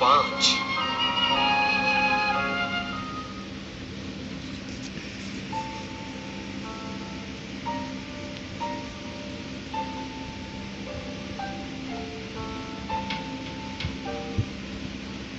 5।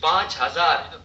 5000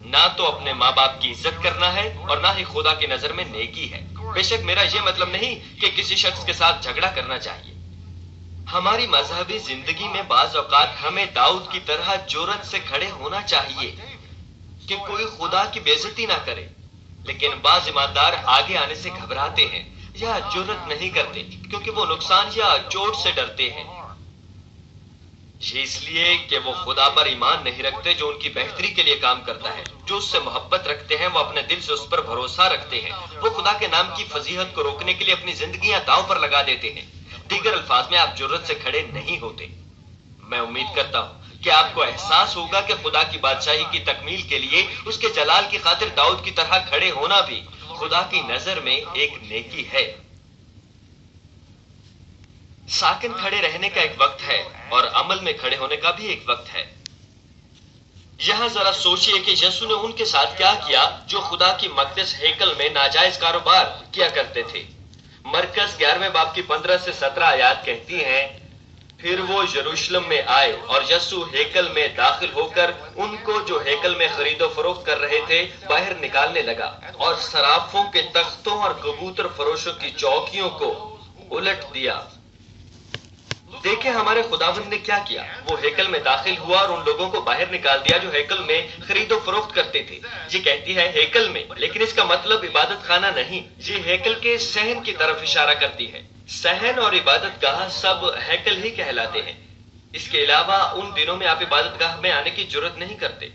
نہ تو اپنے ماں باپ کی عزت کرنا ہے اور نہ ہی خدا کی نظر میں نیکی ہے۔ بے شک میرا یہ مطلب نہیں کہ کسی شخص کے ساتھ جھگڑا کرنا چاہیے۔ ہماری مذہبی زندگی میں بعض اوقات ہمیں داؤد کی طرح جرأت سے کھڑے ہونا چاہیے کہ کوئی خدا کی بے عزتی نہ کرے، لیکن بعض ایماندار آگے آنے سے گھبراتے ہیں یا جرأت نہیں کرتے کیونکہ وہ نقصان یا چوٹ سے ڈرتے ہیں۔ یہ اس لیے کہ وہ خدا پر ایمان نہیں رکھتے جو ان کی بہتری کے لیے کام کرتا ہے۔ جو اس سے محبت رکھتے ہیں وہ اپنے دل سے اس پر بھروسہ رکھتے ہیں۔ وہ خدا کے نام کی فضیحت کو روکنے کے لیے اپنی زندگیاں داؤ پر لگا دیتے ہیں۔ دیگر الفاظ میں آپ جرأت سے کھڑے نہیں ہوتے۔ میں امید کرتا ہوں کہ آپ کو احساس ہوگا کہ خدا کی بادشاہی کی تکمیل کے لیے اس کے جلال کی خاطر داؤد کی طرح کھڑے ہونا بھی خدا کی نظر میں ایک نیکی ہے۔ ساکن کھڑے رہنے کا ایک وقت ہے اور عمل میں کھڑے ہونے کا بھی ایک وقت ہے۔ یہاں ذرا سوچئے کہ یسوع نے ان کے ساتھ کیا کیا جو خدا کی مقدس ہیکل میں ناجائز کاروبار کیا کرتے تھے۔ مرکز 11 باب کی 15 سے 17 آیات کہتی ہیں، پھر وہ یروشلم میں آئے اور یسوع ہیکل میں داخل ہو کر ان کو جو ہیکل میں خرید و فروخت کر رہے تھے باہر نکالنے لگا اور صرافوں کے تختوں اور کبوتر فروشوں کی چوکیوں کو الٹ دیا۔ دیکھیں ہمارے خداوند نے کیا کیا۔ وہ ہیکل میں داخل ہوا اور ان لوگوں کو باہر نکال دیا جو ہیکل میں خرید و فروخت کرتے تھے۔ یہ کہتی ہے ہیکل میں، لیکن اس کا مطلب عبادت خانہ نہیں۔ یہ ہیکل کے صحن کی طرف اشارہ کرتی ہے۔ صحن اور عبادت گاہ سب ہیکل ہی کہلاتے ہیں۔ اس کے علاوہ ان دنوں میں آپ عبادت گاہ میں آنے کی جرأت نہیں کرتے۔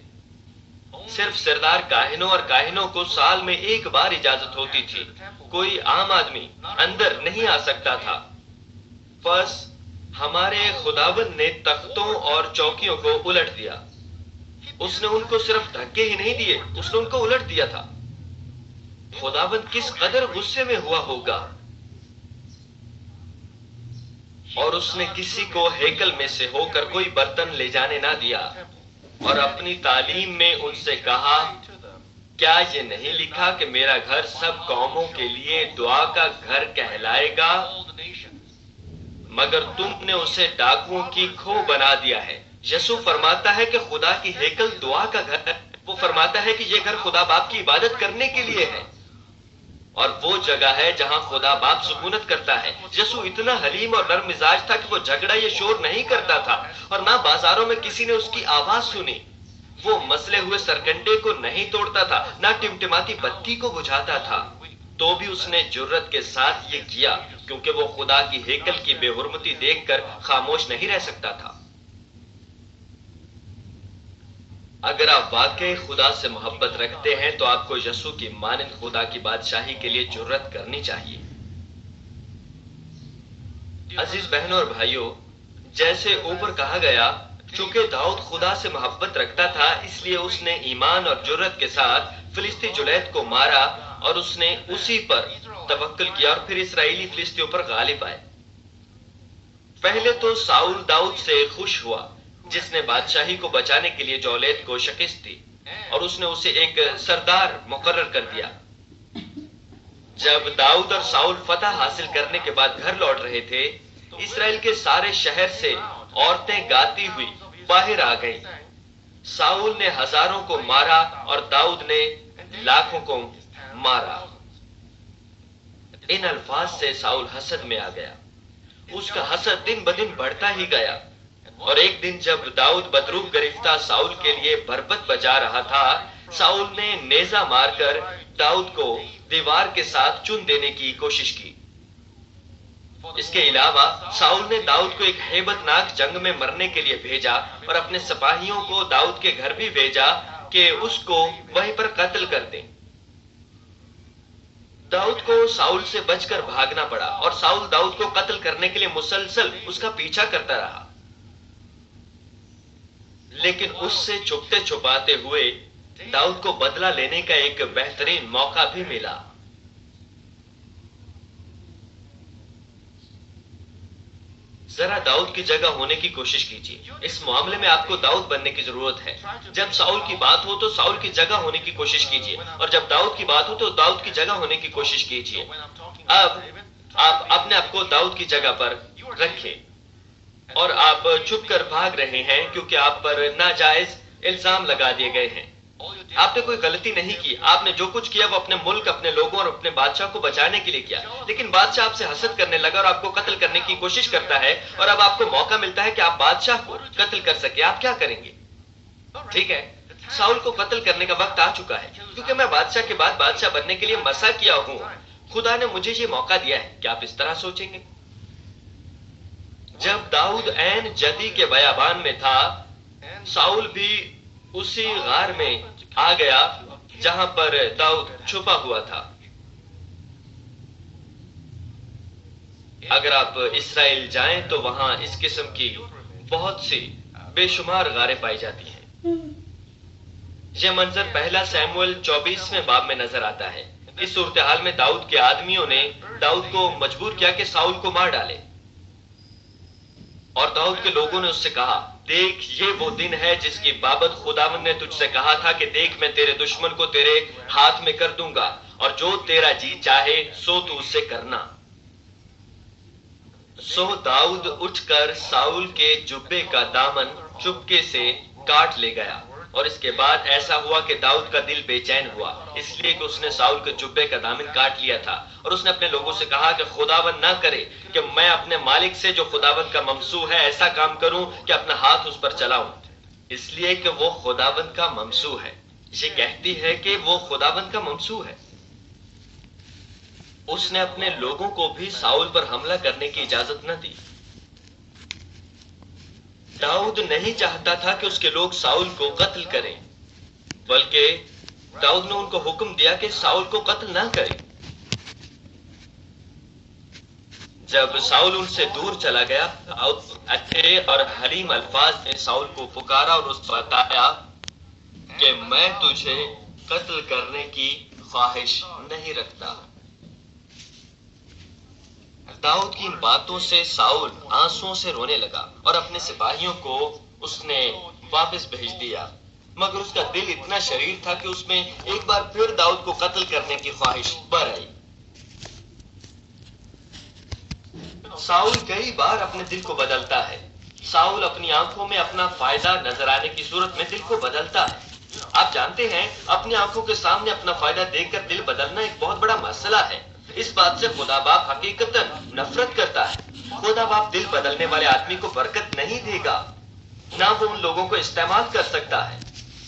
صرف سردار کاہنوں اور کاہنوں کو سال میں ایک بار اجازت ہوتی تھی۔ کوئی عام آدمی اندر نہیں آ سکتا تھا۔ بس ہمارے خداوند نے تختوں اور چوکیوں کو الٹ دیا۔ اس نے ان کو صرف دھکے ہی نہیں دیے، اس نے ان کو الٹ دیا تھا۔ خداوند کس قدر غصے میں ہوا ہوگا۔ اور اس نے کسی کو ہیکل میں سے ہو کر کوئی برتن لے جانے نہ دیا، اور اپنی تعلیم میں ان سے کہا، کیا یہ نہیں لکھا کہ میرا گھر سب قوموں کے لیے دعا کا گھر کہلائے گا؟ مگر تم نے اسے ڈاکوؤں کی کھو بنا دیا ہے۔ یسوع فرماتا ہے کہ خدا کی ہیکل دعا کا گھر ہے۔ وہ فرماتا ہے کہ یہ گھر خدا باپ کی عبادت کرنے کے لیے ہے، اور وہ جگہ ہے جہاں خدا باپ سکونت کرتا ہے۔ یسوع اتنا حلیم اور نرم مزاج تھا کہ وہ جھگڑا یا شور نہیں کرتا تھا، اور نہ بازاروں میں کسی نے اس کی آواز سنی۔ وہ مسلے ہوئے سرکنڈے کو نہیں توڑتا تھا، نہ ٹمٹماتی بتی کو بجھاتا تھا۔ تو بھی اس نے جرأت کے ساتھ یہ کیا کیونکہ وہ خدا کی ہیکل کی بے حرمتی دیکھ کر خاموش نہیں رہ سکتا تھا۔ اگر آپ واقعی خدا سے محبت رکھتے ہیں تو آپ کو یسوع کی مانند خدا کی بادشاہی کے لیے جرأت کرنی چاہیے۔ عزیز بہنوں اور بھائیوں، جیسے اوپر کہا گیا، چونکہ داؤد خدا سے محبت رکھتا تھا اس لیے اس نے ایمان اور جرأت کے ساتھ فلسطی جولیت کو مارا اور اس نے اسی پر توکل کیا، اور پھر اسرائیلی فلسطیوں پر غالب آئے۔ پہلے تو ساؤل داؤد سے خوش ہوا جس نے بادشاہی کو بچانے کے لیے جولیت کو شکست دی، اور اس نے اسے ایک سردار مقرر کر دیا۔ جب داؤد اور ساؤل فتح حاصل کرنے کے بعد گھر لوٹ رہے تھے، اسرائیل کے سارے شہر سے عورتیں گاتی ہوئی باہر آ گئیں۔ ساؤل نے ہزاروں کو مارا اور داؤد نے لاکھوں کو مارا۔ ان الفاظ سے ساؤل حسد میں آ گیا۔ اس کا حسد دن بدن بڑھتا ہی گیا، اور ایک دن جب داؤد بدروح گرفتہ ساؤل کے لیے بربت بجا رہا تھا، ساؤل نے نیزہ مار کر داؤد کو دیوار کے ساتھ چن دینے کی کوشش کی۔ اس کے علاوہ ساؤل نے داؤد کو ایک ہیبت ناک جنگ میں مرنے کے لیے بھیجا، اور اپنے سپاہیوں کو داؤد کے گھر بھی بھیجا کہ اس کو وہیں پر قتل کر دیں۔ داؤد کو ساؤل سے بچ کر بھاگنا پڑا، اور ساؤل داؤد کو قتل کرنے کے لیے مسلسل اس کا پیچھا کرتا رہا، لیکن اس سے چھپتے چھپاتے ہوئے داؤد کو بدلہ لینے کا ایک بہترین موقع بھی ملا۔ ذرا داؤد کی جگہ ہونے کی کوشش کیجیے۔ اس معاملے میں آپ کو داؤد بننے کی ضرورت ہے۔ جب ساؤل کی بات ہو تو ساؤل کی جگہ ہونے کی کوشش کیجیے، اور جب داؤد کی بات ہو تو داؤد کی جگہ ہونے کی کوشش کیجیے۔ اب آپ اپنے آپ کو داؤد کی جگہ پر رکھیں، اور آپ چھپ کر بھاگ رہے ہیں کیونکہ آپ پر ناجائز الزام لگا دیے گئے ہیں۔ آپ نے کوئی غلطی نہیں کی، آپ نے جو کچھ کیا وہ اپنے ملک، اپنے لوگوں اور اپنے بادشاہ کو بچانے کے لیے کیا، لیکن بادشاہ آپ سے حسد کرنے لگا اور آپ کو قتل کرنے کی کوشش کرتا ہے، اور اب آپ کو موقع ملتا ہے کہ آپ بادشاہ کو قتل کر سکے، آپ کیا کریں گے؟ ٹھیک ہے، ساؤل کو قتل کرنے کا وقت آ چکا ہے، کیونکہ میں بادشاہ کے بعد بادشاہ بننے کے لیے مسا کیا ہوں، خدا نے مجھے یہ موقع دیا ہے۔ کیا آپ اس طرح سوچیں گے؟ جب داؤد عین جدی کے بیابان میں تھا، ساؤل بھی اسی غار میں آ گیا جہاں پر داؤد چھپا ہوا تھا۔ اگر آپ اسرائیل جائیں تو وہاں اس قسم کی بہت سی بے شمار غاریں پائی جاتی ہیں۔ یہ منظر پہلا سیموئل 24ویں باب میں نظر آتا ہے۔ اس صورتحال میں داؤد کے آدمیوں نے داؤد کو مجبور کیا کہ ساؤل کو مار ڈالے، اور داؤد کے لوگوں نے اس سے کہا، دیکھ یہ وہ دن ہے جس کی بابت خداوند نے تجھ سے کہا تھا کہ دیکھ میں تیرے دشمن کو تیرے ہاتھ میں کر دوں گا، اور جو تیرا جی چاہے سو تو اس سے کرنا۔ سو داؤد اٹھ کر ساؤل کے جبے کا دامن چپکے سے کاٹ لے گیا، اور اس کے بعد ایسا ہوا کہ داؤد کا دل بے چین ہوا، اس لیے کہ اس نے ساؤل کے جبے کا دامن کاٹ لیا تھا، اور اس نے اپنے لوگوں سے کہا کہ خداوند نہ کرے کہ میں اپنے مالک سے جو خداوند کا ممسوح ہے ایسا کام کروں کہ اپنا ہاتھ اس پر چلاؤں، اس لیے کہ وہ خداوند کا ممسوح ہے۔ یہ کہتی ہے کہ وہ خداوند کا ممسوح ہے۔ اس نے اپنے لوگوں کو بھی ساؤل پر حملہ کرنے کی اجازت نہ دی۔ داؤد نہیں چاہتا تھا کہ اس کے لوگ ساؤل کو قتل کریں، بلکہ داؤد نے ان کو حکم دیا کہ ساؤل کو قتل نہ کریں۔ جب ساؤل ان سے دور چلا گیا، داؤد اچھے اور حلیم الفاظ میں ساؤل کو پکارا اور اس کو بتایا کہ میں تجھے قتل کرنے کی خواہش نہیں رکھتا۔ داؤد کی ان باتوں سے ساؤل آنسوؤں سے رونے لگا اور اپنے سپاہیوں کو اس نے واپس بھیج دیا، مگر اس کا دل اتنا شریر تھا کہ اس میں ایک بار پھر داؤد کو قتل کرنے کی خواہش بڑھ آئی۔ ساؤل کئی بار اپنے دل کو بدلتا ہے۔ ساؤل اپنی آنکھوں میں اپنا فائدہ نظر آنے کی صورت میں دل کو بدلتا ہے۔ آپ جانتے ہیں اپنی آنکھوں کے سامنے اپنا فائدہ دیکھ کر دل بدلنا ایک بہت بڑا مسئلہ ہے۔ اس بات سے خدا باپ حقیقتاً نفرت کرتا ہے۔ خدا باپ دل بدلنے والے آدمی کو برکت نہیں دے گا، نہ وہ ان لوگوں کو استعمال کر سکتا ہے۔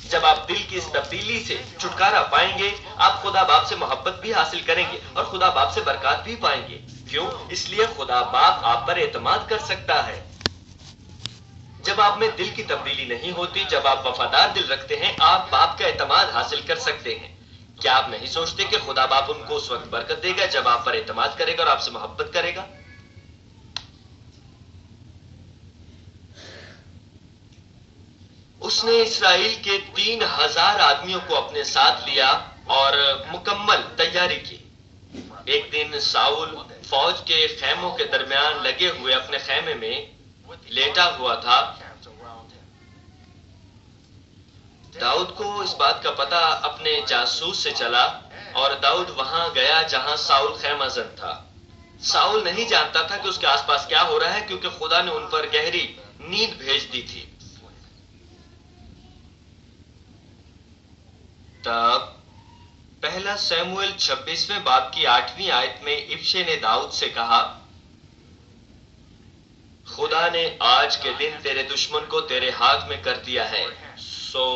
جب آپ دل کی اس تبدیلی سے چھٹکارا پائیں گے، آپ خدا باپ سے محبت بھی حاصل کریں گے اور خدا باپ سے برکات بھی پائیں گے۔ کیوں؟ اس لیے خدا باپ آپ پر اعتماد کر سکتا ہے۔ جب آپ میں دل کی تبدیلی نہیں ہوتی، جب آپ وفادار دل رکھتے ہیں، آپ باپ کا اعتماد حاصل کر سکتے ہیں۔ کیا آپ نہیں سوچتے کہ خدا باپ ان کو اس وقت برکت دے گا جب آپ پر اعتماد کرے گا اور آپ سے محبت کرے گا؟ اس نے اسرائیل کے 3000 آدمیوں کو اپنے ساتھ لیا اور مکمل تیاری کی۔ ایک دن ساؤل فوج کے خیموں کے درمیان لگے ہوئے اپنے خیمے میں لیٹا ہوا تھا۔ داؤد کو اس بات کا پتہ اپنے جاسوس سے چلا اور داؤد وہاں گیا جہاں ساؤل خیمہ زن تھا۔ ساؤل نہیں جانتا تھا کہ اس کے آس پاس کیا ہو رہا ہے، کیونکہ خدا نے ان پر گہری نیند بھیج دی تھی۔ تب پہلا سیموئل 26ویں باب کی 8ویں آیت میں ابشے نے داؤد سے کہا، خدا نے آج کے دن تیرے دشمن کو تیرے ہاتھ میں کر دیا ہے، سو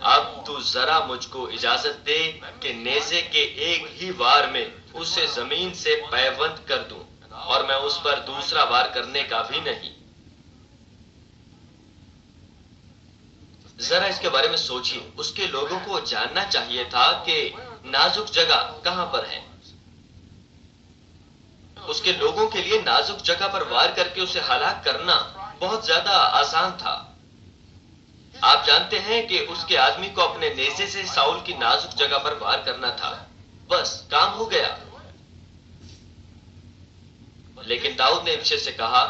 اب تو ذرا مجھ کو اجازت دے کہ نیزے کے ایک ہی وار میں اسے زمین سے پیوند کر دوں، اور میں اس پر دوسرا وار کرنے کا بھی نہیں۔ ذرا اس کے بارے میں سوچیے، اس کے لوگوں کو جاننا چاہیے تھا کہ نازک جگہ کہاں پر ہے۔ اس کے لوگوں کے لیے نازک جگہ پر وار کر کے اسے ہلاک کرنا بہت زیادہ آسان تھا۔ آپ جانتے ہیں کہ اس کے آدمی کو اپنے نیزے سے ساؤل کی نازک جگہ پر وار کرنا تھا، بس کام ہو گیا۔ لیکن داؤد نے ابشے سے کہا،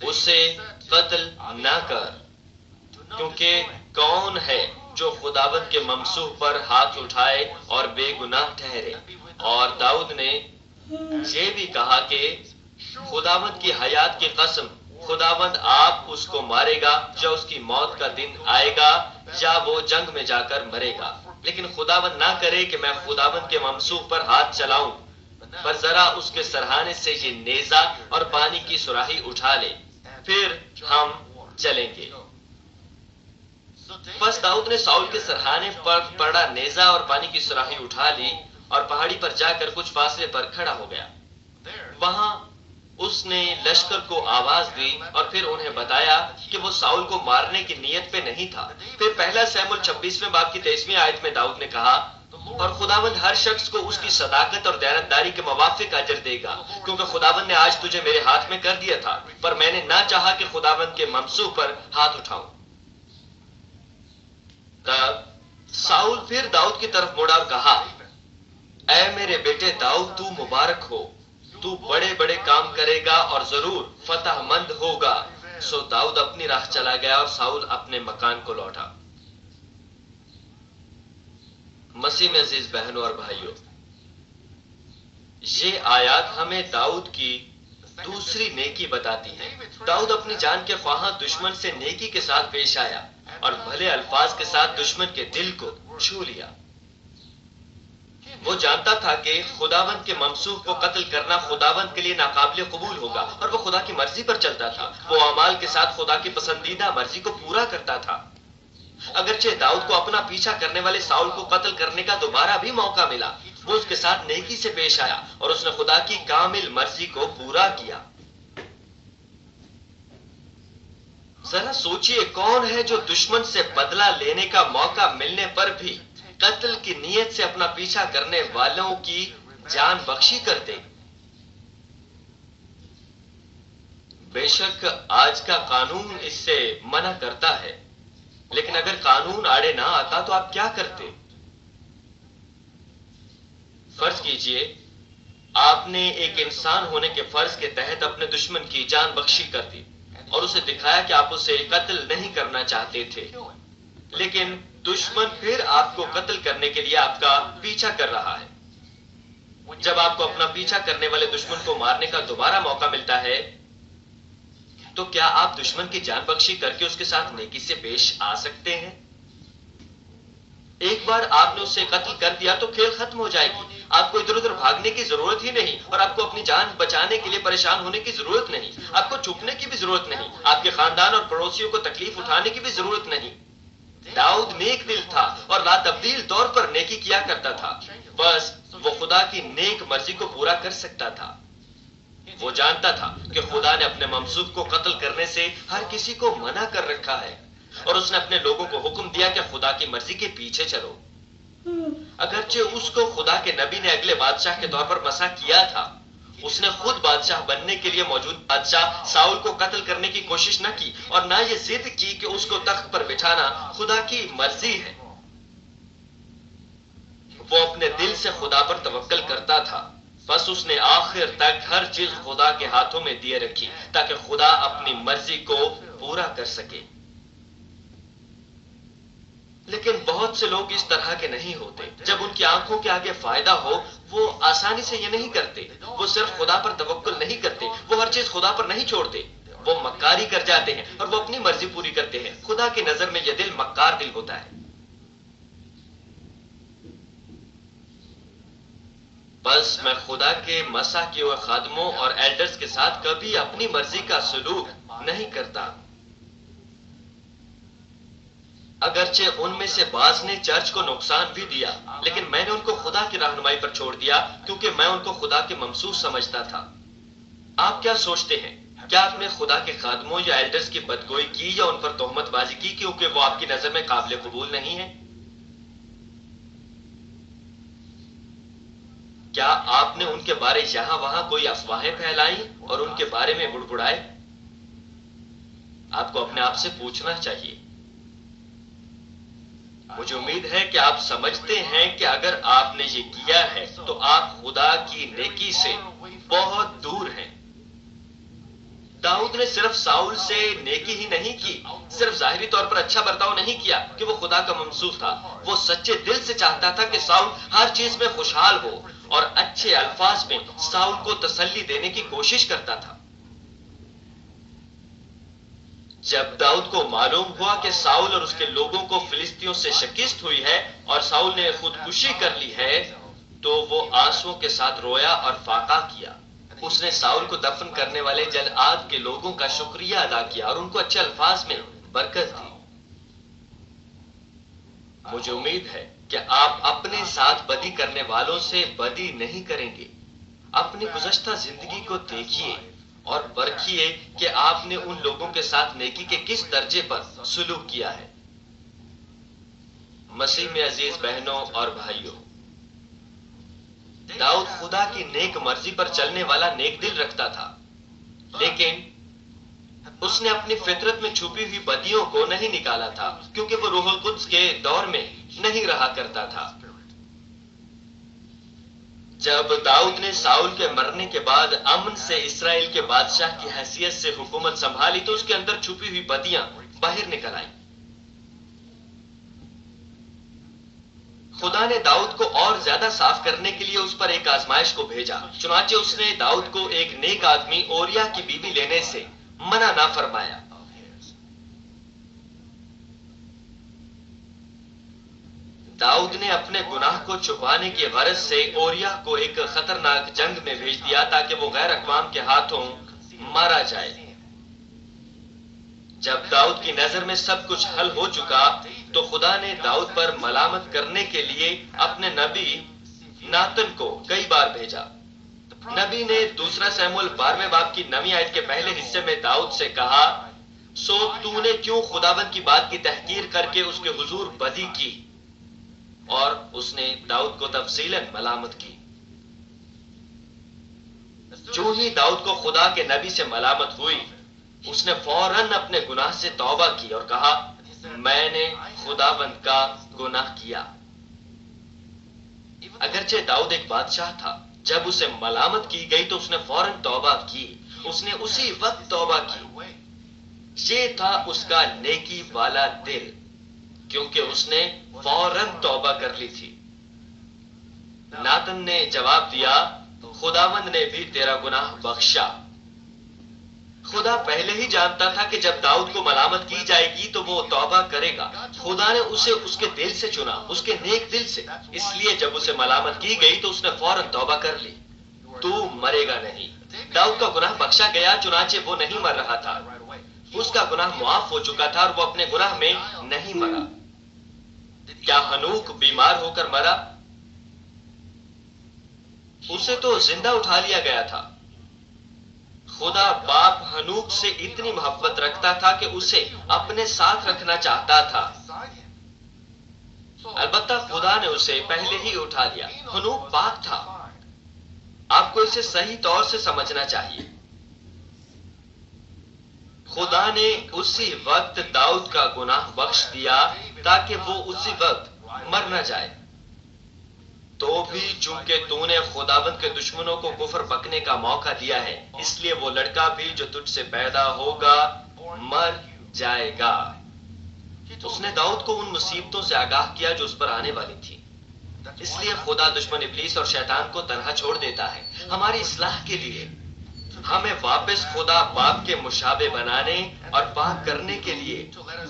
اسے قتل نہ کر، کیونکہ کون ہے جو خداوند کے ممسوح پر ہاتھ اٹھائے اور بے گناہ ٹھہرے۔ اور داؤد نے یہ بھی کہا کہ خداوند کی حیات کی قسم خداوند آپ اس کو مارے گا یا اس کی موت کا دن آئے گا یا وہ جنگ میں جا کر مرے گا، لیکن خداوند نہ کرے کہ میں خداوند کے ممسوح پر ہاتھ چلاؤں، پر ذرا اس کے سرہانے سے یہ نیزہ اور پانی کی سراہی اٹھا لے، پھر ہم چلیں گے۔ بس داؤد نے ساؤل کے سرہانے پر پڑا نیزہ اور پانی کی سراہی اٹھا لی اور پہاڑی پر جا کر کچھ فاصلے پر کھڑا ہو گیا۔ وہاں اس نے لشکر کو آواز دی اور پھر انہیں بتایا کہ وہ ساؤل کو مارنے کی نیت پہ نہیں تھا۔ پھر پہلا سیموئیل 26ویں باب کی 23ویں آیت میں داؤد نے کہا، اور خداوند ہر شخص کو اس کی صداقت اور دیانتداری کے موافق اجر دے گا، کیونکہ خداوند نے آج تجھے میرے ہاتھ میں کر دیا تھا، پر میں نے نہ چاہا کہ خداوند کے ممسوح پر ہاتھ اٹھاؤں۔ تب ساؤل پھر داؤد کی طرف مڑا اور کہا، اے میرے بیٹے داؤد، تو مبارک ہو، تو بڑے بڑے کام کرے گا اور ضرور فتح مند ہوگا۔ سو داؤد اپنی راہ چلا گیا اور ساؤل اپنے مکان کو لوٹا۔ مسیح میں عزیز بہنوں اور بھائیوں، یہ آیات ہمیں داؤد کی دوسری نیکی بتاتی ہے۔ داؤد اپنی جان کے خواہاں دشمن سے نیکی کے ساتھ پیش آیا اور بھلے الفاظ کے ساتھ دشمن کے دل کو چھو لیا۔ وہ جانتا تھا کہ خداوند کے ممسوح کو قتل کرنا خداوند کے لیے ناقابل قبول ہوگا، اور وہ خدا کی مرضی پر چلتا تھا۔ وہ اعمال کے ساتھ خدا کی پسندیدہ مرضی کو پورا کرتا تھا۔ اگرچہ داؤد کو اپنا پیچھا کرنے والے ساؤل کو قتل کرنے کا دوبارہ بھی موقع ملا، وہ اس کے ساتھ نیکی سے پیش آیا اور اس نے خدا کی کامل مرضی کو پورا کیا۔ ذرا سوچئے، کون ہے جو دشمن سے بدلہ لینے کا موقع ملنے پر بھی قتل کی نیت سے اپنا پیچھا کرنے والوں کی جان بخشی کر دے؟ بے شک آج کا قانون اس سے منع کرتا ہے، لیکن اگر قانون آڑے نہ آتا تو آپ کیا کرتے؟ فرض کیجئے آپ نے ایک انسان ہونے کے فرض کے تحت اپنے دشمن کی جان بخشی کر دی اور اسے دکھایا کہ آپ اسے قتل نہیں کرنا چاہتے تھے، لیکن دشمن پھر آپ کو قتل کرنے کے لیے آپ کا پیچھا کر رہا ہے۔ جب آپ کو اپنا پیچھا کرنے والے دشمن کو مارنے کا دوبارہ موقع ملتا ہے تو کیا آپ دشمن کی جان بخشی کر کے اس کے ساتھ نیکی سے پیش آ سکتے ہیں؟ ایک بار آپ نے اسے قتل کر دیا تو کھیل ختم ہو جائے گی۔ آپ کو ادھر ادھر بھاگنے کی ضرورت ہی نہیں، اور آپ کو اپنی جان بچانے کے لیے پریشان ہونے کی ضرورت نہیں۔ آپ کو چھپنے کی بھی ضرورت نہیں، آپ کے خاندان اور پڑوسیوں کو تکلیف اٹھانے کی بھی ضرورت نہیں۔ داؤد نیک دل تھا اور لا تبدیل طور پر نیکی کیا کرتا تھا، بس وہ خدا کی نیک مرضی کو پورا کر سکتا تھا۔ وہ جانتا تھا کہ خدا نے اپنے ممسوح کو قتل کرنے سے ہر کسی کو منع کر رکھا ہے، اور اس نے اپنے لوگوں کو حکم دیا کہ خدا کی مرضی کے پیچھے چلو۔ اگرچہ اس کو خدا کے نبی نے اگلے بادشاہ کے طور پر مسح کیا تھا، اس نے خود بادشاہ بننے کے لیے موجود بادشاہ ساؤل کو قتل کرنے کی کوشش نہ کی، اور نہ یہ ضد کی کہ اس کو تخت پر بٹھانا خدا کی مرضی ہے۔ وہ اپنے دل سے خدا پر توکل کرتا تھا، بس اس نے آخر تک ہر چیز خدا کے ہاتھوں میں دیے رکھی تاکہ خدا اپنی مرضی کو پورا کر سکے۔ لیکن بہت سے لوگ اس طرح کے نہیں ہوتے۔ جب ان کی آنکھوں کے آگے فائدہ ہو، وہ آسانی سے یہ نہیں کرتے۔ وہ صرف خدا پر توکل نہیں کرتے، وہ ہر چیز خدا پر نہیں چھوڑتے، وہ مکاری کر جاتے ہیں اور وہ اپنی مرضی پوری کرتے ہیں۔ خدا کی نظر میں یہ دل مکار دل ہوتا ہے۔ بس میں خدا کے مسح کیے ہوئے خادموں اور ایلڈرز کے ساتھ کبھی اپنی مرضی کا سلوک نہیں کرتا۔ اگرچہ ان میں سے بعض نے چرچ کو نقصان بھی دیا، لیکن میں نے ان کو خدا کی رہنمائی پر چھوڑ دیا کیونکہ میں ان کو خدا کے ممسوح سمجھتا تھا۔ آپ کیا سوچتے ہیں؟ کیا آپ نے خدا کے خادموں یا ایلڈرز کی بدگوئی کی یا ان پر تہمت بازی کی کیونکہ وہ آپ کی نظر میں قابل قبول نہیں ہیں؟ کیا آپ نے ان کے بارے یہاں وہاں کوئی افواہیں پھیلائیں اور ان کے بارے میں بڑبڑائے؟ آپ کو اپنے آپ سے پوچھنا چاہیے۔ مجھے امید ہے کہ آپ سمجھتے ہیں کہ اگر آپ نے یہ کیا ہے تو آپ خدا کی نیکی سے بہت دور ہیں۔ داؤد نے صرف ساؤل سے نیکی ہی نہیں کی، صرف ظاہری طور پر اچھا برتاؤ نہیں کیا کہ وہ خدا کا ممسوح تھا، وہ سچے دل سے چاہتا تھا کہ ساؤل ہر چیز میں خوشحال ہو، اور اچھے الفاظ میں ساؤل کو تسلی دینے کی کوشش کرتا تھا۔ جب داؤد کو معلوم ہوا کہ ساؤل اور اس کے لوگوں کو فلسطینیوں سے شکست ہوئی ہے اور ساؤل نے خودکشی کر لی ہے تو وہ آنسوؤں کے ساتھ رویا اور فاقہ کیا۔ اس نے ساؤل کو دفن کرنے والے جلعاد کے لوگوں کا شکریہ ادا کیا اور ان کو اچھے الفاظ میں برکت دی۔ مجھے امید ہے کہ آپ اپنے ساتھ بدی کرنے والوں سے بدی نہیں کریں گے۔ اپنی گزشتہ زندگی کو دیکھیے اور پرکھیے کہ آپ نے ان لوگوں کے ساتھ نیکی کے کس درجے پر سلوک کیا ہے۔ مسیح میں عزیز بہنوں اور بھائیوں، داؤد خدا کی نیک مرضی پر چلنے والا نیک دل رکھتا تھا، لیکن اس نے اپنی فطرت میں چھپی ہوئی بدیوں کو نہیں نکالا تھا کیونکہ وہ روح القدس کے دور میں نہیں رہا کرتا تھا۔ جب داؤد نے ساؤل کے مرنے کے بعد امن سے اسرائیل کے بادشاہ کی حیثیت سے حکومت سنبھالی تو اس کے اندر چھپی ہوئی بدیاں باہر نکل آئیں۔ خدا نے داؤد کو اور زیادہ صاف کرنے کے لیے اس پر ایک آزمائش کو بھیجا، چنانچہ اس نے داؤد کو ایک نیک آدمی اوریا کی بیوی لینے سے منع نہ فرمایا۔ داؤد نے اپنے گناہ کو چھپانے کی غرض سے اوریا کو ایک خطرناک جنگ میں بھیج دیا تاکہ وہ غیر اقوام کے ہاتھوں مارا جائے۔ جب داؤد کی نظر میں سب کچھ حل ہو چکا تو خدا نے داؤد پر ملامت کرنے کے لیے اپنے نبی ناتن کو کئی بار بھیجا۔ نبی نے 2 سموئیل 12 باب کی 9 آیت کے پہلے حصے میں داؤد سے کہا، سو تو نے کیوں خداوند کی بات کی تحقیر کر کے اس کے حضور بدی کی؟ اور اس نے داؤد کو تفصیلاً ملامت کی۔ جو ہی داؤد کو خدا کے نبی سے ملامت ہوئی، اس نے فوراً اپنے گناہ سے توبہ کی اور کہا، میں نے خداوند کا گناہ کیا۔ اگرچہ داؤد ایک بادشاہ تھا، جب اسے ملامت کی گئی تو اس نے فوراً توبہ کی، اس نے اسی وقت توبہ کی۔ یہ تھا اس کا نیکی والا دل، کیونکہ اس نے فوراً توبہ کر لی تھی۔ ناتن نے جواب دیا، خداوند نے بھی تیرا گناہ بخشا۔ خدا پہلے ہی جانتا تھا کہ جب داؤد کو ملامت کی جائے گی تو وہ توبہ کرے گا۔ خدا نے اسے اس کے دل سے چنا، اس کے نیک دل سے، اس لیے جب اسے ملامت کی گئی تو اس نے فوراً توبہ کر لی۔ تو مرے گا نہیں۔ داؤد کا گناہ بخشا گیا، چنانچہ وہ نہیں مر رہا تھا۔ اس کا گناہ معاف ہو چکا تھا اور وہ اپنے گناہ میں نہیں مرا۔ کیا ہنوک بیمار ہو کر مرا؟ اسے تو زندہ اٹھا لیا گیا تھا۔ خدا باپ ہنوک سے اتنی محبت رکھتا تھا کہ اسے اپنے ساتھ رکھنا چاہتا تھا۔ البتہ خدا نے اسے پہلے ہی اٹھا لیا۔ ہنوک پاک تھا۔ آپ کو اسے صحیح طور سے سمجھنا چاہیے۔ خدا نے اسی وقت داؤد کا گناہ بخش دیا تاکہ وہ اسی وقت مر نہ جائے۔ تو بھی چونکہ تو نے خداوند کے دشمنوں کو کفر بکنے کا موقع دیا ہے، اس لیے وہ لڑکا بھی جو تجھ سے پیدا ہوگا مر جائے گا۔ اس نے داؤد کو ان مصیبتوں سے آگاہ کیا جو اس پر آنے والی تھی۔ اس لیے خدا دشمن ابلیس اور شیطان کو تنہا چھوڑ دیتا ہے ہماری اصلاح کے لیے، ہمیں واپس خدا باپ کے مشابہ بنانے اور پاک کرنے کے لیے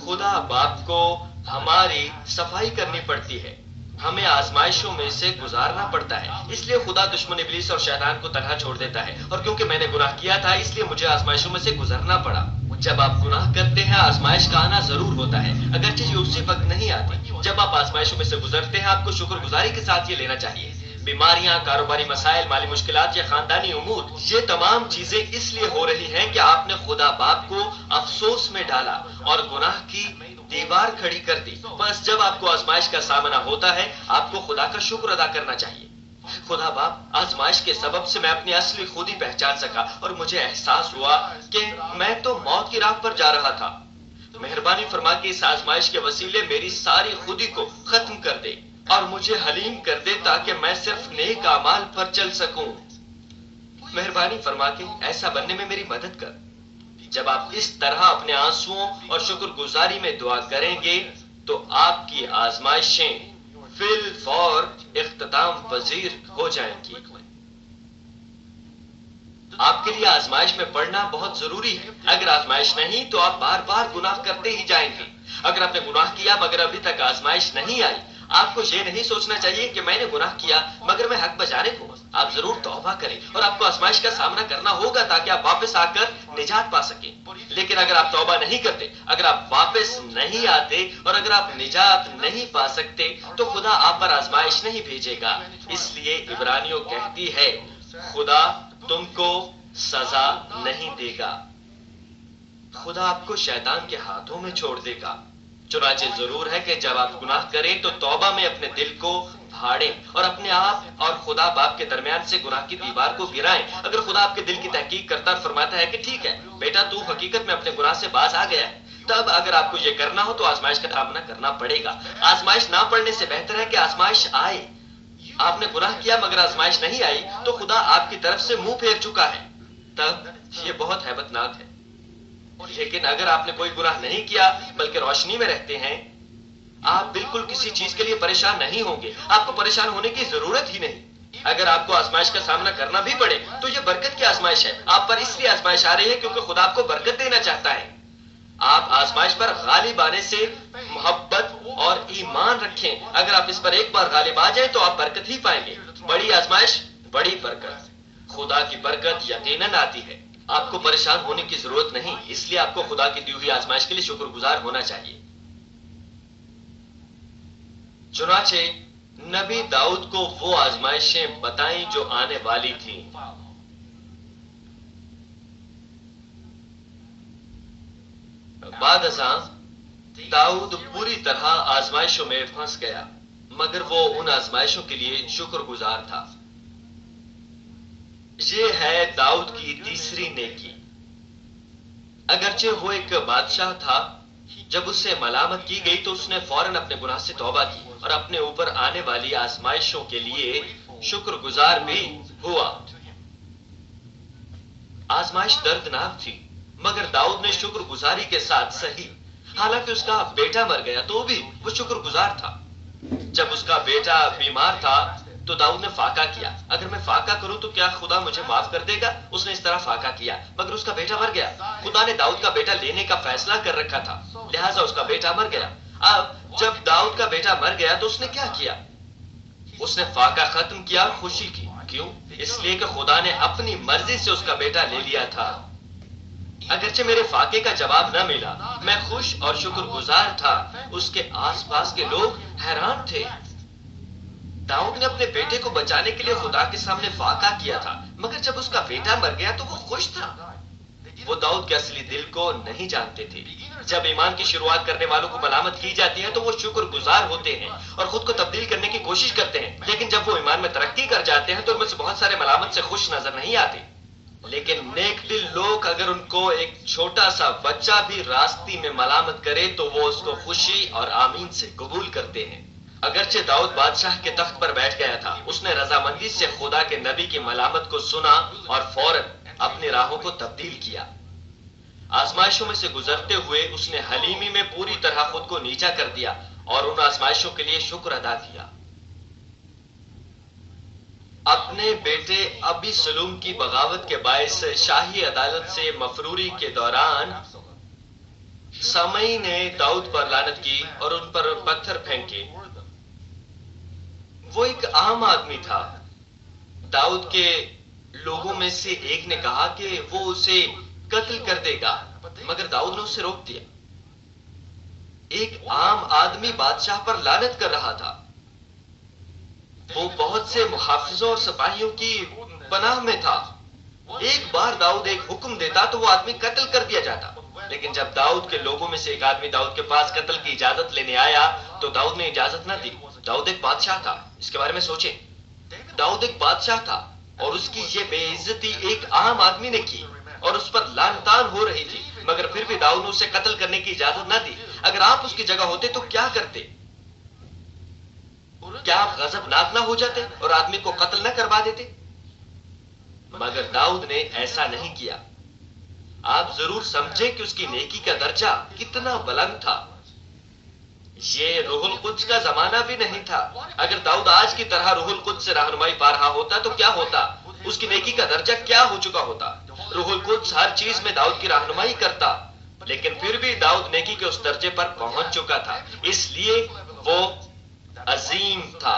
خدا باپ کو ہماری صفائی کرنی پڑتی ہے، ہمیں آزمائشوں میں سے گزارنا پڑتا ہے۔ اس لیے خدا دشمن ابلیس اور شیطان کو تنہا چھوڑ دیتا ہے، اور کیونکہ میں نے گناہ کیا تھا اس لیے مجھے آزمائشوں میں سے گزرنا پڑا۔ جب آپ گناہ کرتے ہیں آزمائش کا آنا ضرور ہوتا ہے، اگرچہ یہ اسی وقت نہیں آتی۔ جب آپ آزمائشوں میں سے گزرتے ہیں آپ کو شکر گزاری کے ساتھ یہ لینا چاہیے۔ بیماریاں، کاروباری مسائل، مالی مشکلات یا خاندانی امور، یہ تمام چیزیں اس لیے ہو رہی ہیں کہ آپ نے خدا باپ کو افسوس میں ڈالا اور گناہ کی دیوار کھڑی کر دی۔ بس جب آپ کو آزمائش کا سامنا ہوتا ہے آپ کو خدا کا شکر ادا کرنا چاہیے۔ خدا باپ، آزمائش کے سبب سے میں اپنی اصلی خودی پہچان سکا اور مجھے احساس ہوا کہ میں تو موت کی راہ پر جا رہا تھا۔ مہربانی فرما کے اس آزمائش کے وسیلے میری ساری خودی کو ختم کر دے اور مجھے حلیم کر دے تاکہ میں صرف نیک اعمال پر چل سکوں۔ مہربانی فرما کے ایسا بننے میں میری مدد کر۔ جب آپ اس طرح اپنے آنسوؤں اور شکر گزاری میں دعا کریں گے تو آپ کی آزمائشیں فی الفور اختتام پذیر ہو جائیں گی۔ آپ کے لیے آزمائش میں پڑنا بہت ضروری ہے. اگر آزمائش نہیں تو آپ بار بار گناہ کرتے ہی جائیں گے. اگر آپ نے گناہ کیا مگر ابھی تک آزمائش نہیں آئی، آپ کو یہ نہیں سوچنا چاہیے کہ میں نے گناہ کیا مگر میں حق بجانب ہوں. آپ ضرور توبہ کریں اور آپ کو آزمائش کا سامنا کرنا ہوگا تاکہ آپ واپس آ کر نجات پا سکیں. لیکن اگر آپ توبہ نہیں کرتے، اگر آپ واپس نہیں آتے اور اگر آپ نجات نہیں پا سکتے تو خدا آپ پر آزمائش نہیں بھیجے گا. اس لیے عبرانیوں کہتی ہے خدا تم کو سزا نہیں دے گا، خدا آپ کو شیطان کے ہاتھوں میں چھوڑ دے گا. چنانچہ ضرور ہے کہ جب آپ گناہ کریں تو توبہ میں اپنے دل کو پھاڑیں اور اپنے آپ اور خدا باپ کے درمیان سے گناہ کی دیوار کو گرائیں. اگر خدا آپ کے دل کی تحقیق کرتا اور فرماتا ہے کہ ٹھیک ہے بیٹا تو حقیقت میں اپنے گناہ سے باز آ گیا ہے، تب اگر آپ کو یہ کرنا ہو تو آزمائش کا سامنا کرنا پڑے گا. آزمائش نہ پڑنے سے بہتر ہے کہ آزمائش آئے. آپ نے گناہ کیا مگر آزمائش نہیں آئی تو خدا آپ کی طرف سے منہ پھیر چکا ہے، تب یہ بہت ہیبت ناک ہے. لیکن اگر آپ نے کوئی گناہ نہیں کیا بلکہ روشنی میں رہتے ہیں، آپ بالکل کسی چیز کے لیے پریشان نہیں ہوں گے. آپ کو پریشان ہونے کی ضرورت ہی نہیں. اگر آپ کو آزمائش کا سامنا کرنا بھی پڑے تو یہ برکت کی آزمائش ہے. آپ پر اس لیے آزمائش آ رہی ہے کیونکہ خدا آپ کو برکت دینا چاہتا ہے. آپ آزمائش پر غالب آنے سے محبت اور ایمان رکھیں. اگر آپ اس پر ایک بار غالب آ جائیں تو آپ برکت ہی پائیں گے. بڑی آزمائش بڑی برکت. خدا کی برکت یقیناً آتی ہے. آپ کو پریشان ہونے کی ضرورت نہیں، اس لیے آپ کو خدا کی دی ہوئی آزمائش کے لیے شکر گزار ہونا چاہیے. چنانچہ نبی داؤد کو وہ آزمائشیں بتائیں جو آنے والی تھیں. بعد ازاں داؤد پوری طرح آزمائشوں میں پھنس گیا مگر وہ ان آزمائشوں کے لیے شکر گزار تھا. یہ ہے داؤد کی تیسری نیکی. اگرچہ وہ ایک بادشاہ تھا، جب اس سے ملامت کی گئی تو اس نے فوراً اپنے گناہ سے توبہ کی اور اپنے اوپر آنے والی آزمائشوں کے لیے شکر گزار بھی ہوا. آزمائش دردناک تھی مگر داؤد نے شکر گزاری کے ساتھ سہی. حالانکہ اس کا بیٹا مر گیا تو بھی وہ شکر گزار تھا. جب اس کا بیٹا بیمار تھا تو داؤد نے فاقہ کیا. اگر میں فاقہ کروں تو کیا خدا مجھے معاف کر دے گا؟ اس نے اس طرح فاقہ کیا مگر اس کا بیٹا مر گیا. خدا نے داؤد کا بیٹا لینے کا فیصلہ کر رکھا تھا، لہٰذا اس کا بیٹا مر گیا. اب جب داؤد کا بیٹا مر گیا تو اس نے کیا کیا؟ اس نے فاقہ ختم کیا، خوشی کی. کیوں؟ اس لیے کہ خدا نے اپنی مرضی سے اس کا بیٹا لے لیا تھا. اگرچہ میرے فاقے کا جواب نہ ملا، میں خوش اور شکر گزار تھا. اس کے آس پاس کے لوگ حیران تھے. داؤد نے اپنے بیٹے کو بچانے کے لیے خدا کے سامنے فاقہ کیا تھا مگر جب اس کا بیٹا مر گیا تو وہ خوش تھا. وہ داؤد کے اصلی دل کو نہیں جانتے تھے. جب ایمان کی شروعات کرنے والوں کو ملامت کی جاتی ہے تو وہ شکر گزار ہوتے ہیں اور خود کو تبدیل کرنے کی کوشش کرتے ہیں. لیکن جب وہ ایمان میں ترقی کر جاتے ہیں تو ان میں سے بہت سارے ملامت سے خوش نظر نہیں آتے. لیکن نیک دل لوگ اگر ان کو ایک چھوٹا سا بچہ بھی راستے میں ملامت کرے تو وہ اس کو خوشی اور آمین سے قبول کرتے ہیں. اگرچہ داؤد بادشاہ کے تخت پر بیٹھ گیا تھا، اس نے رضامندی سے خدا کے نبی کی ملامت کو سنا اور فوراً اپنی راہوں کو تبدیل کیا. آزمائشوں میں سے گزرتے ہوئے اس نے حلیمی میں پوری طرح خود کو نیچا کر دیا اور ان آزمائشوں کے لیے شکر ادا کیا. اپنے بیٹے ابی سلوم کی بغاوت کے باعث شاہی عدالت سے مفروری کے دوران سمئی نے داؤد پر لعنت کی اور ان پر پتھر پھینکے. وہ ایک عام آدمی تھا. داؤد کے لوگوں میں سے ایک نے کہا کہ وہ اسے قتل کر دے گا مگر داؤد نے اسے روک دیا. ایک عام آدمی بادشاہ پر لعنت کر رہا تھا. وہ بہت سے محافظوں اور سپاہیوں کی پناہ میں تھا. ایک بار داؤد ایک حکم دیتا تو وہ آدمی قتل کر دیا جاتا. لیکن جب داؤد کے لوگوں میں سے ایک آدمی داؤد کے پاس قتل کی اجازت لینے آیا تو داؤد نے اجازت نہ دی. داؤد ایک بادشاہ تھا. اس کے بارے میں سوچیں. داؤد ایک بادشاہ تھا اور اس کی یہ بے عزتی ایک عام آدمی نے کی اور اس پر لعن طعن ہو رہی تھی مگر پھر بھی داؤد نے اسے قتل کرنے کی اجازت نہ دی. اگر آپ اس کی جگہ ہوتے تو کیا کرتے؟ کیا آپ غضبناک نہ ہو جاتے اور آدمی کو قتل نہ کروا دیتے؟ مگر داؤد نے ایسا نہیں کیا. آپ ضرور سمجھیں کہ اس کی نیکی کا درجہ کتنا بلند تھا. یہ روح القدس کا زمانہ بھی نہیں تھا. اگر داؤد آج کی طرح روح القدس سے رہنمائی پا رہا ہوتا تو کیا ہوتا؟ اس کی نیکی کا درجہ کیا ہو چکا ہوتا. روح القدس ہر چیز میں داؤد کی رہنمائی کرتا، لیکن پھر بھی داؤد نیکی کے اس درجے پر پہنچ چکا تھا، اس لیے وہ عظیم تھا.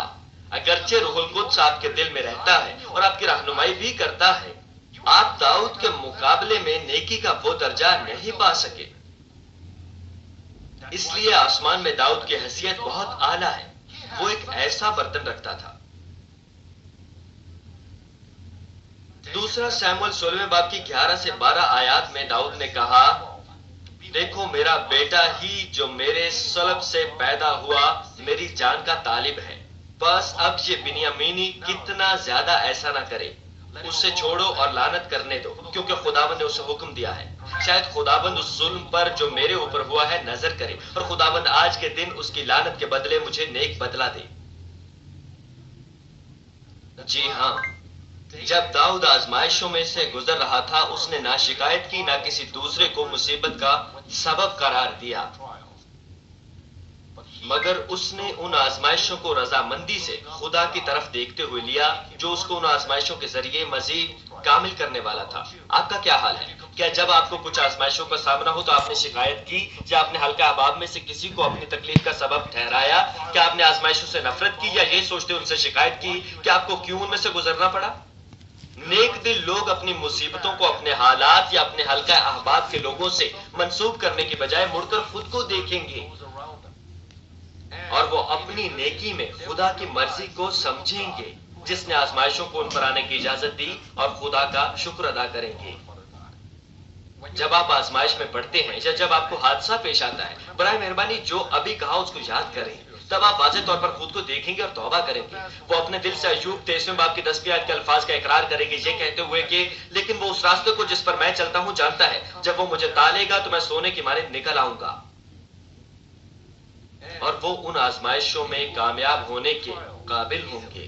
اگرچہ روح القدس آپ کے دل میں رہتا ہے اور آپ کی رہنمائی بھی کرتا ہے، آپ داؤد کے مقابلے میں نیکی کا وہ درجہ نہیں پا سکے. اس لیے آسمان میں داؤد کی حیثیت بہت اعلیٰ ہے. وہ ایک ایسا برتن رکھتا تھا. دوسرا سیموئیل 16 باب کی 11 سے 12 آیات میں داؤد نے کہا، دیکھو میرا بیٹا ہی جو میرے صلب سے پیدا ہوا میری جان کا طالب ہے. بس اب یہ بنیامینی کتنا زیادہ ایسا نہ کرے، اسے چھوڑو اور لعنت کرنے دو، کیونکہ خداوند نے اسے حکم دیا ہے. شاید خداوند اس ظلم پر جو میرے اوپر ہوا ہے نظر کرے، اور خداوند آج کے دن اس کی لعنت کے بدلے مجھے نیک بدلہ دے. جی ہاں، جب داؤد آزمائشوں میں سے گزر رہا تھا، اس نے نہ شکایت کی، نہ کسی دوسرے کو مصیبت کا سبب قرار دیا، مگر اس نے ان آزمائشوں کو رضامندی سے خدا کی طرف دیکھتے ہوئے لیا، جو اس کو ان آزمائشوں کے ذریعے مزید کامل کرنے والا تھا. آپ کا کیا حال ہے؟ کیا جب آپ کو کچھ آزمائشوں کا سامنا ہو تو آپ نے شکایت کی، یا آپ نے حلقہ احباب میں سے کسی کو اپنی تکلیف کا سبب ٹھہرایا؟ کیا آپ نے آزمائشوں سے نفرت کی، یا یہ سوچتے ان سے شکایت کی کہ آپ کو کیوں ان میں سے گزرنا پڑا؟ نیک دل لوگ اپنی مصیبتوں کو اپنے حالات یا اپنے حلقہ احباب کے لوگوں سے منسوب کرنے کی بجائے مڑ کر خود کو دیکھیں گے، اور وہ اپنی نیکی میں خدا کی مرضی کو سمجھیں گے جس نے آزمائشوں کو ان پر آنے کی اجازت دی، اور خدا کا شکر ادا کریں گے. جب آپ آزمائش میں پڑتے ہیں یا جب آپ کو حادثہ پیش آتا ہے، برائے مہربانی جو ابھی کہا اس کو یاد کریں. تب آپ واضح طور پر خود کو دیکھیں گے اور توبہ کریں گے. وہ اپنے دل سے ایوب 23 باب کی 10 آیت کے الفاظ کا اقرار کریں گے، یہ کہتے ہوئے کہ لیکن وہ اس راستے کو جس پر میں چلتا ہوں جانتا ہے، جب وہ مجھے تالے گا تو میں سونے کی مانند نکل آؤں گا. اور وہ ان آزمائشوں میں کامیاب ہونے کے قابل ہوں گے.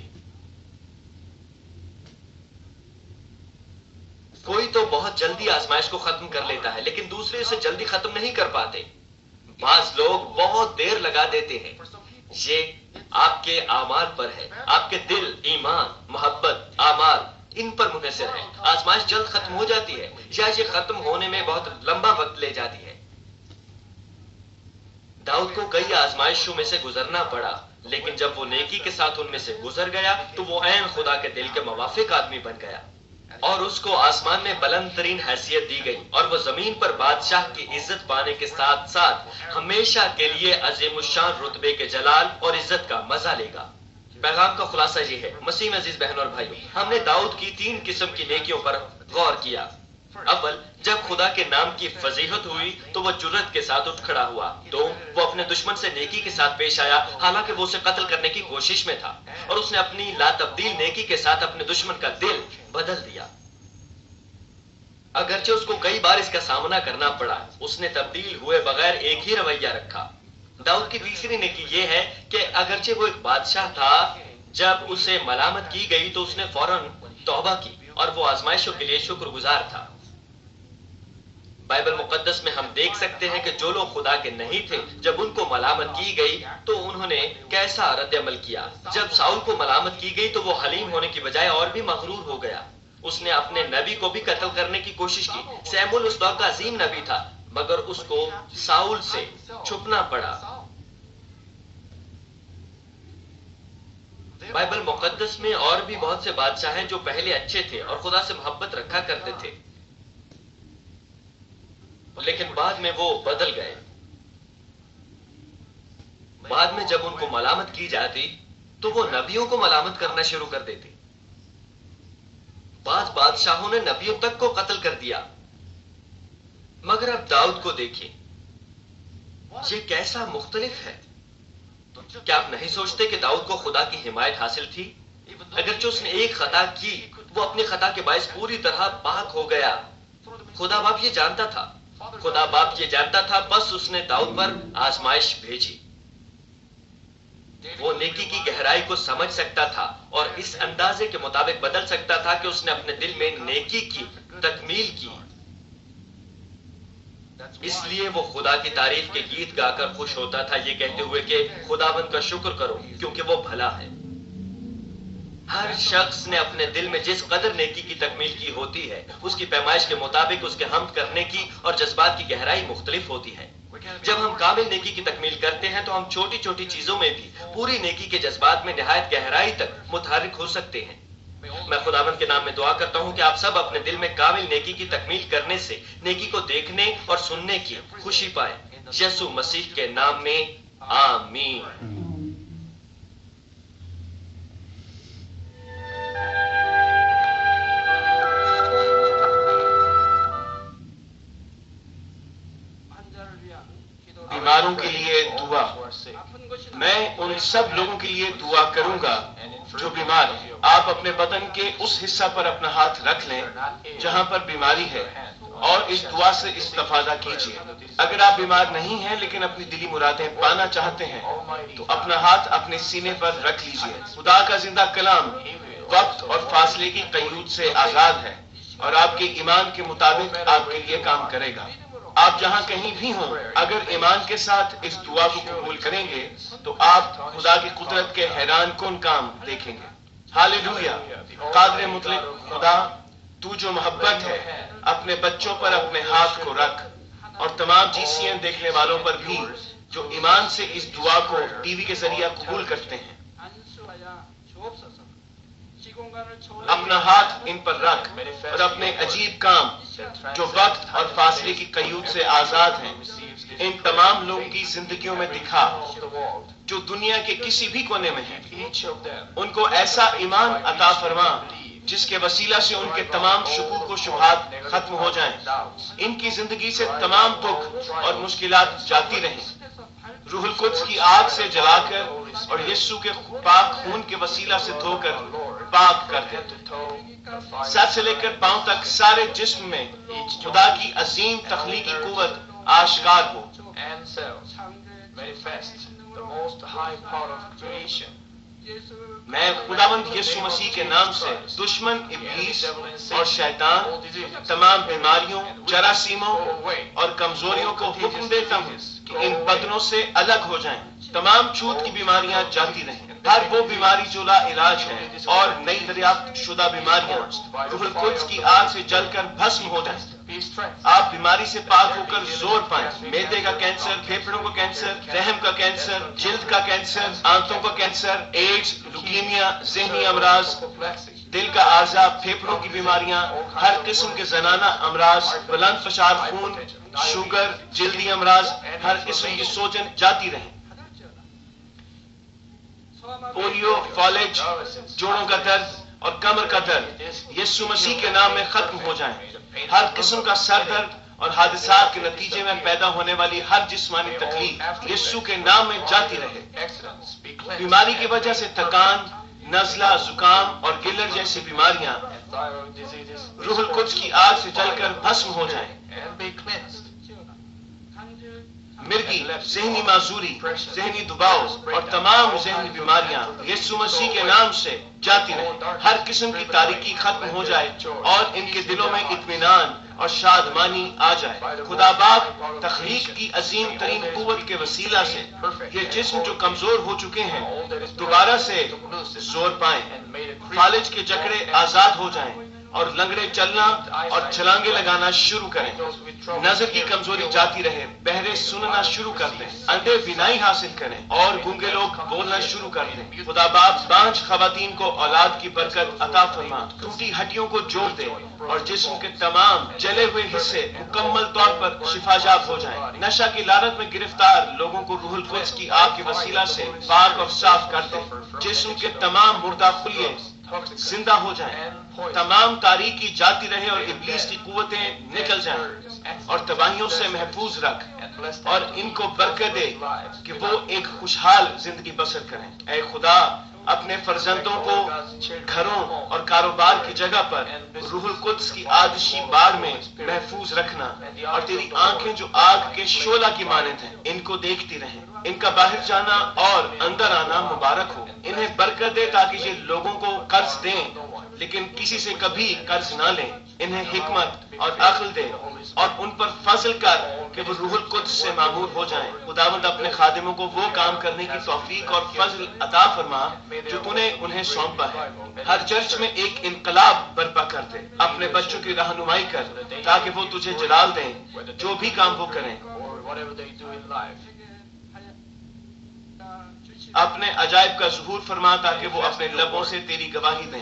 کوئی تو بہت جلدی آزمائش کو ختم کر لیتا ہے، لیکن دوسرے اسے جلدی ختم نہیں کر پاتے. بعض لوگ بہت دیر لگا دیتے ہیں. یہ آپ کے اعمال پر ہے. آپ کے دل، ایمان، محبت، اعمال ان پر منحصر ہے. آزمائش جلد ختم ہو جاتی ہے یا یہ ختم ہونے میں بہت لمبا وقت لے جاتی ہے. داؤد کو کئی آزمائشوں میں سے گزرنا پڑا، لیکن جب وہ نیکی کے ساتھ ان میں سے گزر گیا تو وہ عین خدا کے دل کے موافق آدمی بن گیا، اور اس کو آسمان میں بلند ترین حیثیت دی گئی، اور وہ زمین پر بادشاہ کی عزت پانے کے ساتھ ساتھ ہمیشہ کے لیے عظیم الشان رتبے کے جلال اور عزت کا مزہ لے گا. پیغام کا خلاصہ یہ ہے، مسیح میں عزیز بہن اور بھائیو، ہم نے داؤد کی 3 قسم کی نیکیوں پر غور کیا. اول، جب خدا کے نام کی فضیحت ہوئی تو وہ جرت کے ساتھ اٹھ کھڑا ہوا. دو، وہ اپنے دشمن سے نیکی کے ساتھ پیش آیا حالانکہ وہ اسے قتل کرنے کی کوشش میں تھا، اور اس نے اپنی لا تبدیل نیکی کے ساتھ اپنے دشمن کا دل بدل دیا. اگرچہ اس کو کئی بار اس کا سامنا کرنا پڑا، اس نے تبدیل ہوئے بغیر ایک ہی رویہ رکھا. داؤد کی تیسری نیکی یہ ہے کہ اگرچہ وہ ایک بادشاہ تھا، جب اسے ملامت کی گئی تو اس نے فوراً توبہ کی، اور وہ آزمائشوں کے لیے شکر گزار تھا. بائبل مقدس میں ہم دیکھ سکتے ہیں کہ جو لوگ خدا کے نہیں تھے، جب ان کو ملامت کی گئی تو انہوں نے کیسا رد عمل کیا. جب ساؤل کو ملامت کی گئی تو وہ حلیم ہونے کی بجائے اور بھی مغرور ہو گیا. اس نے اپنے نبی کو بھی قتل کرنے کی کوشش کی. سیموئیل اس دور کا عظیم نبی تھا، مگر اس کو ساؤل سے چھپنا پڑا. بائبل مقدس میں اور بھی بہت سے بادشاہ ہیں جو پہلے اچھے تھے اور خدا سے محبت رکھا کرتے تھے، لیکن بعد میں وہ بدل گئے. بعد میں جب ان کو ملامت کی جاتی تو وہ نبیوں کو ملامت کرنا شروع کر دیتے. بعض بادشاہوں نے نبیوں تک کو قتل کر دیا. مگر اب داؤد کو دیکھیں، یہ کیسا مختلف ہے. کیا آپ نہیں سوچتے کہ داؤد کو خدا کی حمایت حاصل تھی؟ اگرچہ اس نے ایک خطا کی، وہ اپنی خطا کے باعث پوری طرح پاک ہو گیا. خدا باپ یہ جانتا تھا، خدا باپ یہ جانتا تھا، بس اس نے داؤد پر آزمائش بھیجی. وہ نیکی کی گہرائی کو سمجھ سکتا تھا اور اس اندازے کے مطابق بدل سکتا تھا کہ اس نے اپنے دل میں نیکی کی تکمیل کی. اس لیے وہ خدا کی تعریف کے گیت گا کر خوش ہوتا تھا، یہ کہتے ہوئے کہ خداوند کا شکر کرو کیونکہ وہ بھلا ہے. ہر شخص نے اپنے دل میں جس قدر نیکی کی تکمیل کی ہوتی ہے اس کی پیمائش کے مطابق اس کے حمد کرنے کی اور جذبات کی گہرائی مختلف ہوتی ہے. جب ہم کامل نیکی کی تکمیل کرتے ہیں تو ہم چھوٹی چھوٹی چیزوں میں بھی پوری نیکی کے جذبات میں نہایت گہرائی تک متحرک ہو سکتے ہیں. میں خداوند کے نام میں دعا کرتا ہوں کہ آپ سب اپنے دل میں کامل نیکی کی تکمیل کرنے سے نیکی کو دیکھنے اور سننے کی خوشی پائیں. یسوع مسیح کے نام میں آمین. بیماروں کے لیے دعا. میں ان سب لوگوں کے لیے دعا کروں گا جو بیمار ہیں. آپ اپنے بدن کے اس حصہ پر اپنا ہاتھ رکھ لیں جہاں پر بیماری ہے اور اس دعا سے استفادہ کیجیے. اگر آپ بیمار نہیں ہیں لیکن اپنی دلی مرادیں پانا چاہتے ہیں تو اپنا ہاتھ اپنے سینے پر رکھ لیجیے. خدا کا زندہ کلام وقت اور فاصلے کی قیود سے آزاد ہے اور آپ کے ایمان کے مطابق آپ کے لیے کام کرے گا. آپ جہاں کہیں بھی ہوں اگر ایمان کے ساتھ اس دعا کو قبول کریں گے تو آپ خدا کی قدرت کے حیران کن کام دیکھیں گے. ہاللیلویا. قادر مطلق خدا، تو جو محبت ہے، اپنے بچوں پر اپنے ہاتھ کو رکھ اور تمام GCN دیکھنے والوں پر بھی جو ایمان سے اس دعا کو ٹی وی کے ذریعہ قبول کرتے ہیں. اپنا ہاتھ ان پر رکھ اور اپنے عجیب کام جو وقت اور فاصلے کی قیود سے آزاد ہیں ان تمام لوگوں کی زندگیوں میں دکھا جو دنیا کے کسی بھی کونے میں ہیں. ان کو ایسا ایمان عطا فرما جس کے وسیلہ سے ان کے تمام شکوک و شبہات ختم ہو جائیں. ان کی زندگی سے تمام دکھ اور مشکلات جاتی رہیں. روح القدس کی آگ سے جلا کر اور یسوع کے پاک خون کے وسیلہ سے دھو کر پاک کر دے. سر سے لے کر پاؤں تک سارے جسم میں خدا کی عظیم تخلیقی قوت آشکار ہو. میں خداوند یسوع مسیح کے نام سے دشمن ابلیس اور شیطان تمام بیماریوں، جراثیموں اور کمزوریوں کو حکم دیتا ہوں کہ ان بدنوں سے الگ ہو جائیں. تمام چھوت کی بیماریاں جاتی رہیں. ہر وہ بیماری جو لا علاج ہے اور نئی دریافت شدہ بیماریاں روح القدس کی آگ سے جل کر بھسم ہو جائیں. آپ بیماری سے پاک ہو کر زور پائیں. میدے کا کینسر، پھیپھڑوں کا کینسر، رحم کا کینسر، جلد کا کینسر، آنتوں کا کینسر، ایڈز، لیوکیمیا، ذہنی امراض، دل کا عارضہ، پھیپھڑوں کی بیماریاں، ہر قسم کے زنانہ امراض، بلند فشار خون، شوگر، جلدی امراض، ہر قسم کی سوجن جاتی رہیں. پولیو، فالج، جوڑوں کا درد اور کمر کا درد یسوع مسیح کے نام میں ختم ہو جائیں. ہر قسم کا سر درد اور حادثات کے نتیجے میں پیدا ہونے والی ہر جسمانی تکلیف یسوع کے نام میں جاتی رہے. بیماری کی وجہ سے تکان، نزلہ، زکام اور گلر جیسی بیماریاں روح القدس کی آگ سے جل کر بھسم ہو جائیں. مرگی، ذہنی معذوری، ذہنی دباؤ اور تمام ذہنی بیماریاں یسوع مسیح کے نام سے جاتی رہیں. ہر قسم کی تاریکی ختم ہو جائے اور ان کے دلوں میں اطمینان اور شادمانی آ جائے. خدا باپ تخلیق کی عظیم ترین قوت کے وسیلہ سے یہ جسم جو کمزور ہو چکے ہیں دوبارہ سے زور پائیں. فالج کے جکڑے آزاد ہو جائیں اور لنگڑے چلنا اور چھلانگے لگانا شروع کریں. نظر کی کمزوری جاتی رہے. بہرے سننا شروع کر دیں. اندھے بینائی حاصل کریں اور گونگے لوگ بولنا شروع کر دیں. خدا باپ بانجھ خواتین کو اولاد کی برکت عطا فرما. ٹوٹی ہڈیوں کو جوڑ دے اور جسم کے تمام جلے ہوئے حصے مکمل طور پر شفایاب ہو جائیں. نشہ کی لعنت میں گرفتار لوگوں کو روح القدس کی آگ کے وسیلہ سے پاک اور صاف کر دے. جسم کے تمام مردہ خلیے زندہ ہو جائیں. تمام تاریکی جاتی رہے اور ابلیس کی قوتیں نکل جائیں اور تباہیوں سے محفوظ رکھ اور ان کو برکت دے کہ وہ ایک خوشحال زندگی بسر کریں. اے خدا، اپنے فرزندوں کو گھروں اور کاروبار کی جگہ پر روح القدس کی آتشی باڑ میں محفوظ رکھنا اور تیری آنکھیں جو آگ کے شعلہ کی مانند ہیں ان کو دیکھتی رہیں. ان کا باہر جانا اور اندر آنا مبارک ہو. انہیں برکت دے تاکہ یہ لوگوں کو قرض دیں لیکن کسی سے کبھی قرض نہ لیں. انہیں حکمت اور عقل دے اور ان پر فضل کر کہ وہ روح القدس سے معمور ہو جائیں. خداوند اپنے خادموں کو وہ کام کرنے کی توفیق اور فضل عطا فرما جو تو نے انہیں سونپا ہے. ہر چرچ میں ایک انقلاب برپا کر دے. اپنے بچوں کی رہنمائی کر تاکہ وہ تجھے جلال دیں جو بھی کام وہ کریں. اپنے عجائب کا ظہور فرما تاکہ وہ اپنے لبوں سے تیری گواہی دیں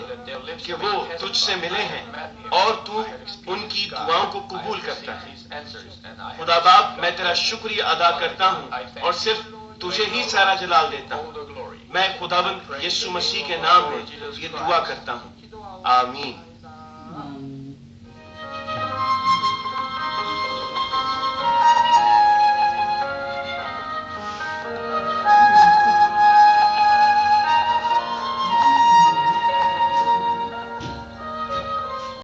کہ وہ تجھ سے ملے ہیں اور تو ان کی دعاؤں کو قبول کرتا ہے. خدا باپ میں تیرا شکریہ ادا کرتا ہوں اور صرف تجھے ہی سارا جلال دیتا ہوں. میں خداوند یسوع مسیح کے نام میں یہ دعا کرتا ہوں. آمین.